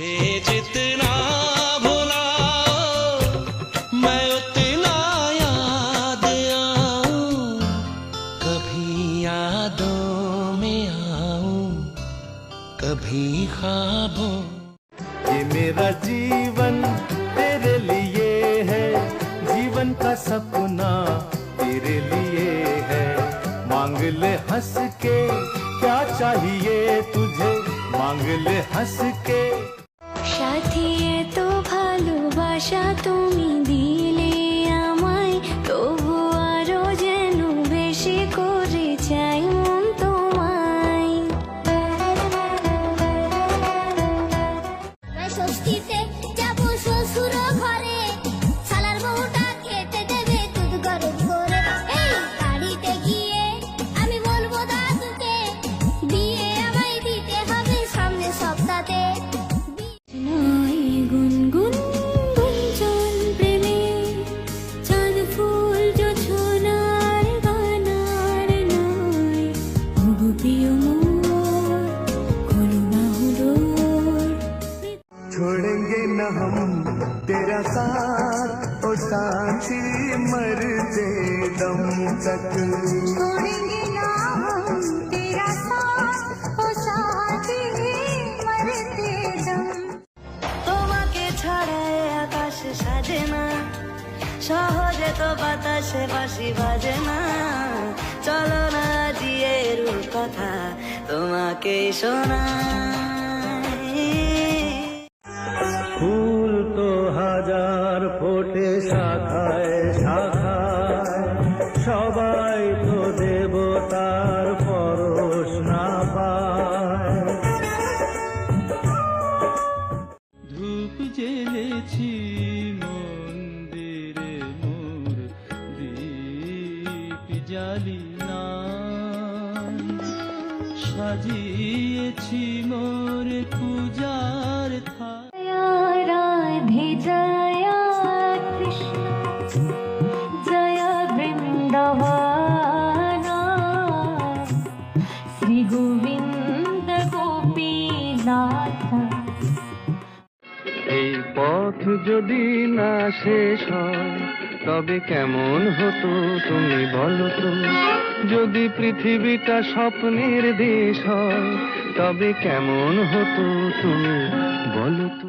मुझे जितना भुलाओ मैं उतना याद आऊं, कभी यादों में आऊं, कभी ख्वाबों। ये मेरा जीवन तेरे लिए है, जीवन का सपना तेरे लिए है। मांग ले हंस के क्या चाहिए तुझे, मांग ले हंस के। সাথী এত ভালোবাসা তুমি দিলে আমায়, তবু আরো যেন বেশি করে চাই মন তোমায়। ষষ্ঠীতে যাবো শ্বশুর ঘরে, শালার বউটা খেতে দেবে দুধ গরম করে। এই বাড়িতে গিয়ে আমি বলবো দাদুকে, বিয়ে আমায় দিতে হবে সামনে সপ্তাহে। নয় গুনগুন গুঞ্জন প্রেমে, চাঁদ ফুল জোছনার গানার নয়। ওগো প্রিয় মোর, খোলো বাহুডোর। छोड़ेंगे न हम तेरा साथ ओ साथी, मरते दम तक। छोड़ेंगे ना हम तेरा साथ ओ साथी, मरते दम। তোমাকে ছাড়া আকাশ সাজে না, সহজে তো বাতাসে বাঁশি বাজে না। চলো না দিয়ে কথা তোমাকে শোনাই। फूल तो हजार ফোটে শাখায় শাখায়, সবাই তো দেবতার পরশ না পায়। ধূপ জ্বেলেছি মন্দিরে মোর, দীপ জ্বালি না। সাজিয়েছি মোর পূজার থাল। রাধে জয়া কৃষ্ণ, জয়া বৃন্দাবন, শ্রী গোবিন্দ গোপীনাথ। এই পথ যদি না শেষ হয় তবে কেমন হতো তুমি বলো তো। যদি পৃথিবীটা স্বপ্নের দেশ হয় তবে কেমন হতো তুমি বলো তো।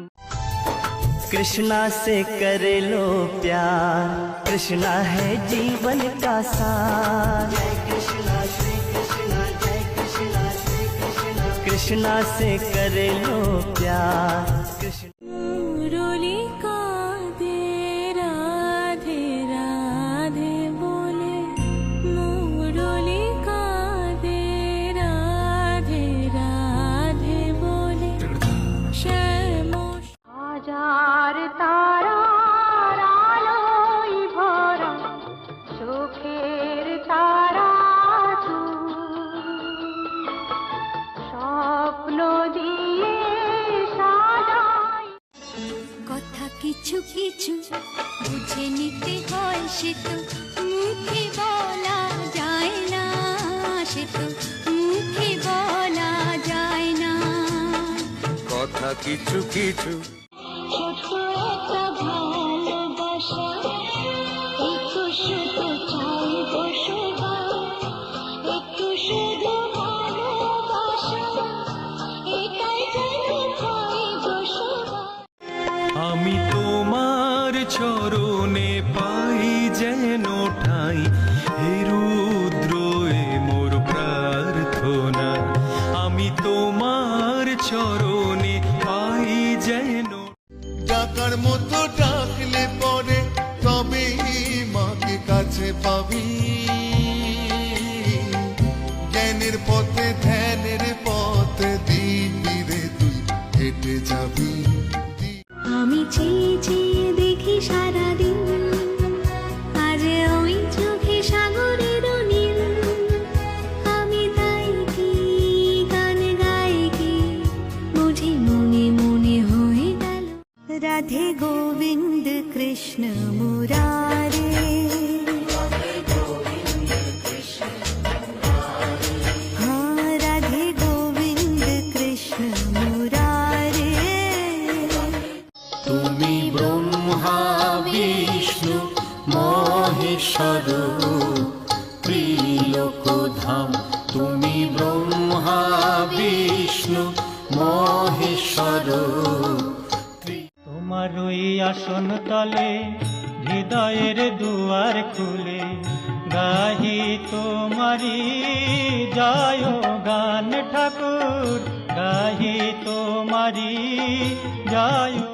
कृष्णा से कर लो प्यार, कृष्णा है जीवन का सार। जय कृष्णा श्री कृष्णा, जय कृष्णा श्री कृष्णा। कृष्णा से कर लो प्यार, कृष्ण। मुरली कांदे राधे राधे बोले, मुरली कांदे राधे राधे बोले। श्यामो হাজার তারার আলোয় ভরা চোখের তারা স্বপ্ন দিয়ে সাজায়। কথা কিছু কিছু বুঝে নিতে হয়, সে তো মুখে বলা যায় না, সে তো মুখে বলা যায় না। কথা কিছু কিছু ছোট একটা ভালোবাসা, একটু শুধু চাই বসবাস, একটু শুধু ভালোবাসা, এটাই যেন চাই বসবাস। আমি তোমার চরণে পাই যেন ঠাই, হে রুদ্র এ মোর প্রার্থনা। আমি তোমার চরণে পাই যেন। ডাকার মতো ডাকলে পরে তবেই মাকে কাছে পাবি। জ্ঞানের পথে ধ্যানের পথে দিবি রে তুই হেঁটে যাবি। আমি চেয়ে চেয়ে দেখি সারাদিন, আজ ওই চোখে সাগরের নীল। আমি তাই কি গান গাই কি, বুঝি মনে মনে হয়ে গেল। রাধে গোবিন্দ কৃষ্ণ মুরারে, হ্যাঁ রাধে গোবিন্দ কৃষ্ণ মুরারে। তুমি ব্রহ্মা বিষ্ণু মহেশ্বর ত্রিলোকধাম, তুমি ব্রহ্মা বিষ্ণু মহেশ্বর। তোমার ওই আসন তলে হৃদয়ের দুয়ার খুলে গাহি তোমারি জয় গান ঠাকুর, গাহি তোমারি জয়।